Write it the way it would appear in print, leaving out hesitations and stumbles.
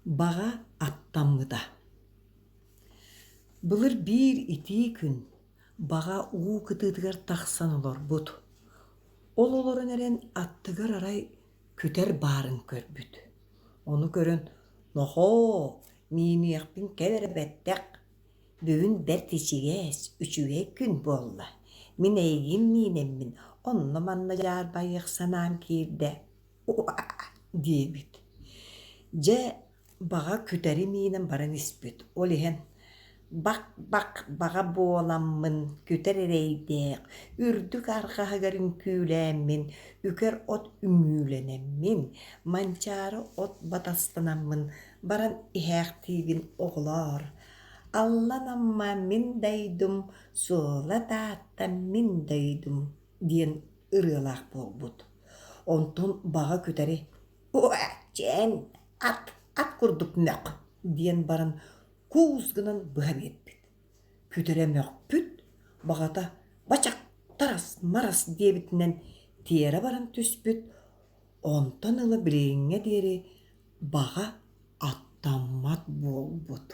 Bağa attаммыда. Былыр bir ити күн bağa уу кытыытыгар тахсан олорбут. Ол олорун эрен аттыгар арай күтер барын көрбүт. Onu көрөн нохо миимиэхпин кэлэрэ бэттэх. Бүгүн бэр тичигэс үчүгэ күн буолла. Мин эйигин минеммин онно манна жаарбайыах санаам киирдэ. Уа диэбит. Же bağa küteri miinem баран испүт. Ол иһэн бак bağa буоламмын, küter эрейдээх, үрдүк арҕаһыгарын күүлээммин, үкэр от үҥүүлэнэммин, манчаары от батастанаммын, баран иһээхтиигин оҕолоор. Алланамма мин дайдум, суола тааттан мин дайдум диэн ырыалаах буолбут. Онтон bağa küteri уа чэн ат курдук нөк диэн баран куузгынан быһа биэрбит. Күтере мөхпүт baҕата бачак тарас марас диэбитинэн тиэрэ баран түспүт. Онтон ыла билииҥҥэ диэри bağa attаммат буолбут.